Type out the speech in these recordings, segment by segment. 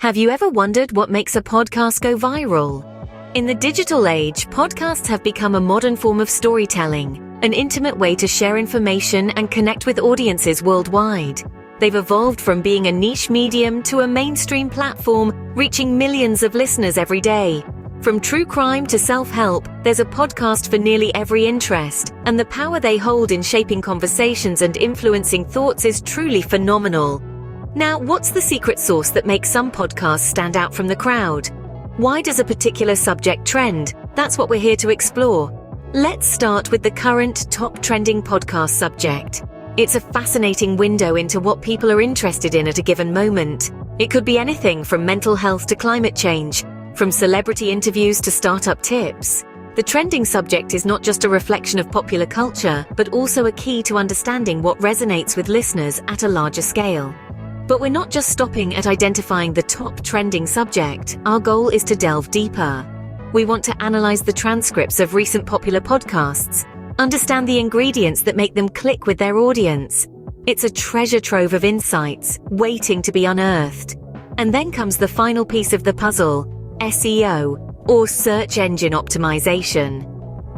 Have you ever wondered what makes a podcast go viral? In the digital age, podcasts have become a modern form of storytelling, an intimate way to share information and connect with audiences worldwide. They've evolved from being a niche medium to a mainstream platform, reaching millions of listeners every day. From true crime to self-help, there's a podcast for nearly every interest, and the power they hold in shaping conversations and influencing thoughts is truly phenomenal. Now, what's the secret sauce that makes some podcasts stand out from the crowd? Why does a particular subject trend? That's what we're here to explore. Let's start with the current top trending podcast subject. It's a fascinating window into what people are interested in at a given moment. It could be anything from mental health to climate change, from celebrity interviews to startup tips. The trending subject is not just a reflection of popular culture, but also a key to understanding what resonates with listeners at a larger scale. But we're not just stopping at identifying the top trending subject. Our goal is to delve deeper. We want to analyze the transcripts of recent popular podcasts, understand the ingredients that make them click with their audience. It's a treasure trove of insights waiting to be unearthed. And then comes the final piece of the puzzle, SEO, or search engine optimization.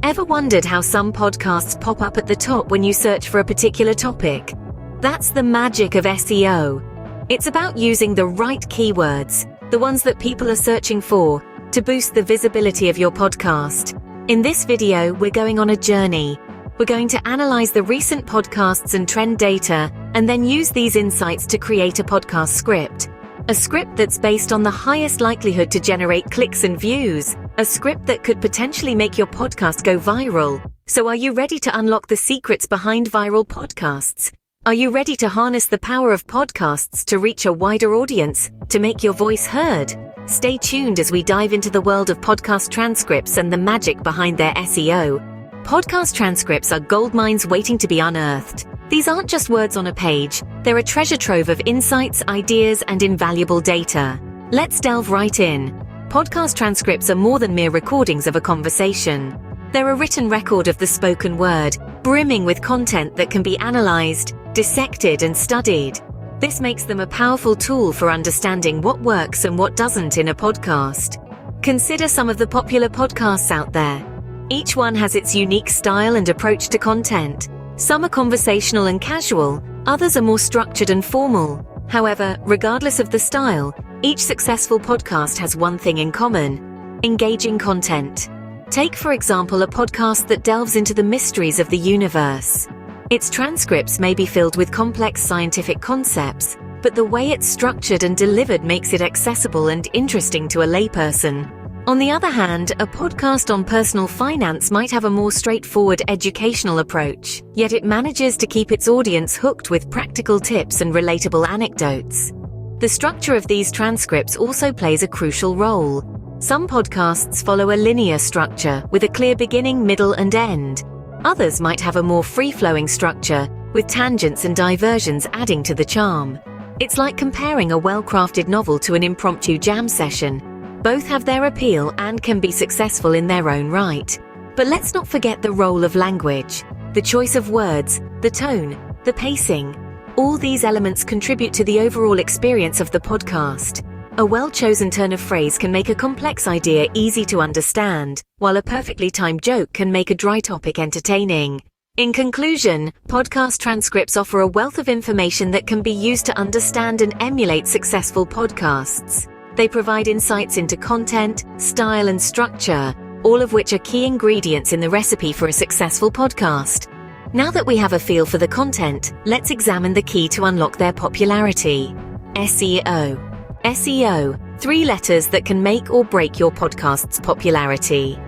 Ever wondered how some podcasts pop up at the top when you search for a particular topic? That's the magic of SEO. It's about using the right keywords, the ones that people are searching for, to boost the visibility of your podcast. In this video, we're going on a journey. We're going to analyze the recent podcasts and trend data, and then use these insights to create a podcast script. A script that's based on the highest likelihood to generate clicks and views. A script that could potentially make your podcast go viral. So are you ready to unlock the secrets behind viral podcasts? Are you ready to harness the power of podcasts to reach a wider audience, to make your voice heard? Stay tuned as we dive into the world of podcast transcripts and the magic behind their SEO. Podcast transcripts are goldmines waiting to be unearthed. These aren't just words on a page, they're a treasure trove of insights, ideas, and invaluable data. Let's delve right in. Podcast transcripts are more than mere recordings of a conversation. They're a written record of the spoken word, brimming with content that can be analyzed, dissected, and studied. This makes them a powerful tool for understanding what works and what doesn't in a podcast. Consider some of the popular podcasts out there. Each one has its unique style and approach to content. Some are conversational and casual, others are more structured and formal. However, regardless of the style, each successful podcast has one thing in common: engaging content. Take, for example, a podcast that delves into the mysteries of the universe. Its transcripts may be filled with complex scientific concepts, but the way it's structured and delivered makes it accessible and interesting to a layperson. On the other hand, a podcast on personal finance might have a more straightforward educational approach, yet it manages to keep its audience hooked with practical tips and relatable anecdotes. The structure of these transcripts also plays a crucial role. Some podcasts follow a linear structure with a clear beginning, middle, and end. Others might have a more free-flowing structure, with tangents and diversions adding to the charm. It's like comparing a well-crafted novel to an impromptu jam session. Both have their appeal and can be successful in their own right. But let's not forget the role of language. The choice of words, the tone, the pacing. All these elements contribute to the overall experience of the podcast. A well-chosen turn of phrase can make a complex idea easy to understand, while a perfectly timed joke can make a dry topic entertaining. In conclusion, podcast transcripts offer a wealth of information that can be used to understand and emulate successful podcasts. They provide insights into content, style, and structure, all of which are key ingredients in the recipe for a successful podcast. Now that we have a feel for the content, let's examine the key to unlock their popularity. SEO. SEO, 3 letters that can make or break your podcast's popularity.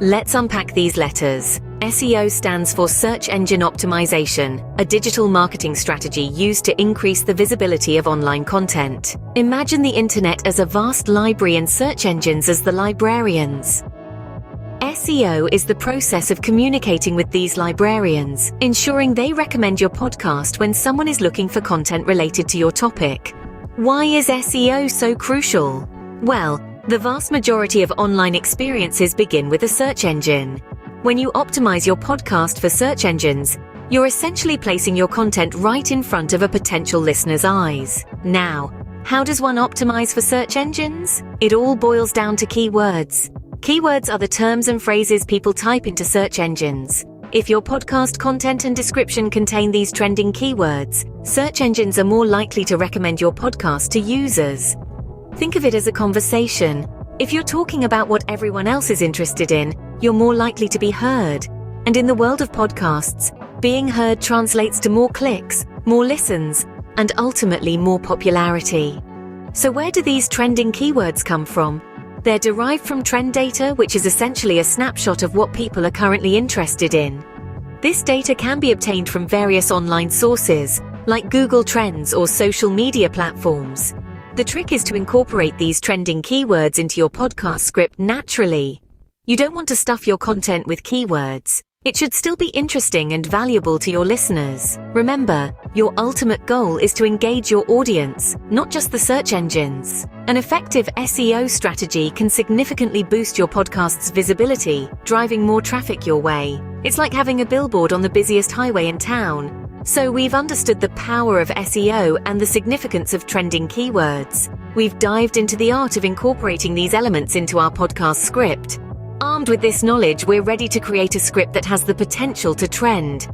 Let's unpack these letters. SEO stands for Search Engine Optimization, a digital marketing strategy used to increase the visibility of online content. Imagine the internet as a vast library and search engines as the librarians. SEO is the process of communicating with these librarians, ensuring they recommend your podcast when someone is looking for content related to your topic. Why is SEO so crucial? Well, the vast majority of online experiences begin with a search engine. When you optimize your podcast for search engines, you're essentially placing your content right in front of a potential listener's eyes. Now, How does one optimize for search engines? It all boils down to keywords. Keywords are the terms and phrases people type into search engines. If your podcast content and description contain these trending keywords, search engines are more likely to recommend your podcast to users. Think of it as a conversation. If you're talking about what everyone else is interested in, you're more likely to be heard. And in the world of podcasts, being heard translates to more clicks, more listens, and ultimately more popularity. So where do these trending keywords come from? They're derived from trend data, which is essentially a snapshot of what people are currently interested in. This data can be obtained from various online sources, like Google Trends or social media platforms. The trick is to incorporate these trending keywords into your podcast script naturally. You don't want to stuff your content with keywords. It should still be interesting and valuable to your listeners. Remember, your ultimate goal is to engage your audience, not just the search engines. An effective SEO strategy can significantly boost your podcast's visibility, driving more traffic your way. It's like having a billboard on the busiest highway in town. So we've understood the power of SEO and the significance of trending keywords. We've dived into the art of incorporating these elements into our podcast script. Armed with this knowledge, we're ready to create a script that has the potential to trend.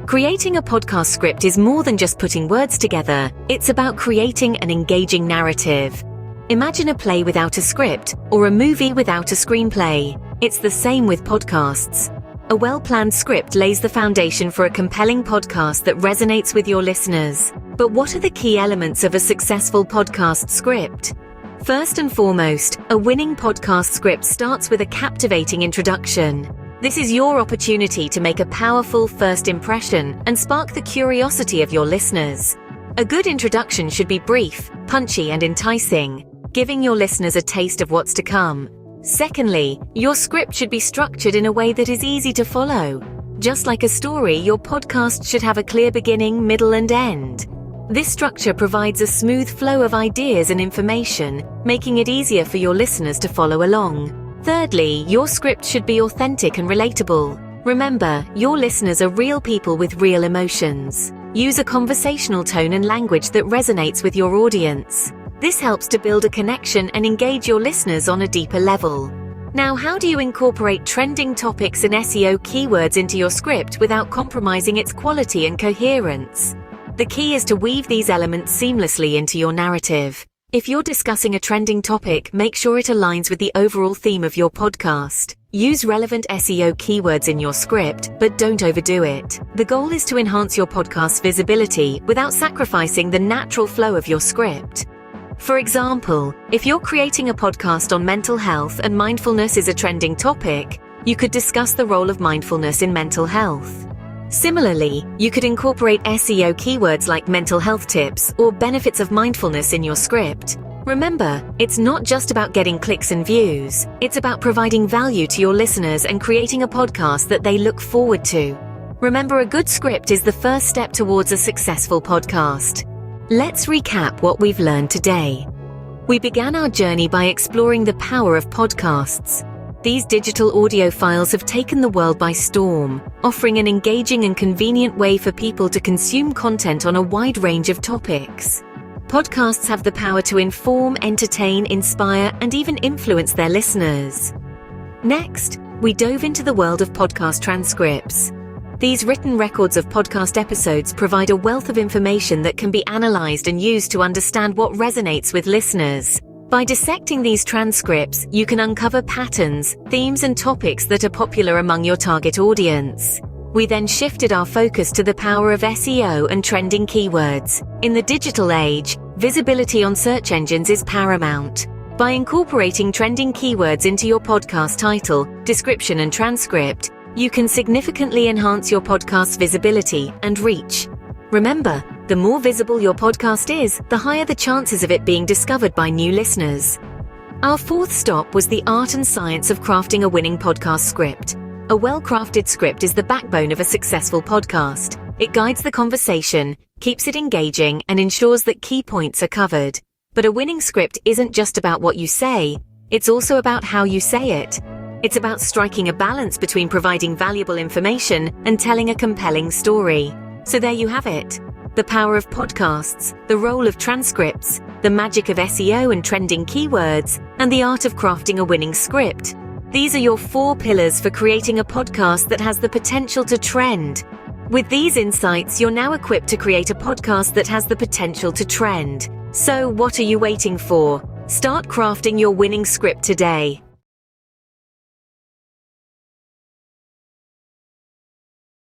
Creating a podcast script is more than just putting words together. It's about creating an engaging narrative. Imagine a play without a script, or a movie without a screenplay. It's the same with podcasts. A well-planned script lays the foundation for a compelling podcast that resonates with your listeners. But what are the key elements of a successful podcast script? First and foremost, a winning podcast script starts with a captivating introduction. This is your opportunity to make a powerful first impression and spark the curiosity of your listeners. A good introduction should be brief, punchy, and enticing, giving your listeners a taste of what's to come. Secondly, your script should be structured in a way that is easy to follow. Just like a story, your podcast should have a clear beginning, middle, and end. This structure provides a smooth flow of ideas and information, making it easier for your listeners to follow along. Thirdly, your script should be authentic and relatable. Remember, your listeners are real people with real emotions. Use a conversational tone and language that resonates with your audience. This helps to build a connection and engage your listeners on a deeper level. Now, how do you incorporate trending topics and SEO keywords into your script without compromising its quality and coherence? The key is to weave these elements seamlessly into your narrative. If you're discussing a trending topic, make sure it aligns with the overall theme of your podcast. Use relevant SEO keywords in your script, but don't overdo it. The goal is to enhance your podcast's visibility without sacrificing the natural flow of your script. For example, if you're creating a podcast on mental health and mindfulness is a trending topic, you could discuss the role of mindfulness in mental health. Similarly, you could incorporate SEO keywords like mental health tips or benefits of mindfulness in your script. Remember, it's not just about getting clicks and views. It's about providing value to your listeners and creating a podcast that they look forward to. Remember, a good script is the first step towards a successful podcast. Let's recap what we've learned today. We began our journey by exploring the power of podcasts. These digital audio files have taken the world by storm, offering an engaging and convenient way for people to consume content on a wide range of topics. Podcasts have the power to inform, entertain, inspire, and even influence their listeners. Next, we dove into the world of podcast transcripts. These written records of podcast episodes provide a wealth of information that can be analyzed and used to understand what resonates with listeners. By dissecting these transcripts, you can uncover patterns, themes, and topics that are popular among your target audience. We then shifted our focus to the power of SEO and trending keywords. In the digital age, visibility on search engines is paramount. By incorporating trending keywords into your podcast title, description, and transcript, you can significantly enhance your podcast's visibility and reach. Remember, the more visible your podcast is, the higher the chances of it being discovered by new listeners. Our fourth stop was the art and science of crafting a winning podcast script. A well-crafted script is the backbone of a successful podcast. It guides the conversation, keeps it engaging, and ensures that key points are covered. But a winning script isn't just about what you say, it's also about how you say it. It's about striking a balance between providing valuable information and telling a compelling story. So there you have it. the power of podcasts, the role of transcripts, the magic of SEO and trending keywords, and the art of crafting a winning script. These are your 4 pillars for creating a podcast that has the potential to trend. With these insights, you're now equipped to create a podcast that has the potential to trend. So, what are you waiting for? Start crafting your winning script today.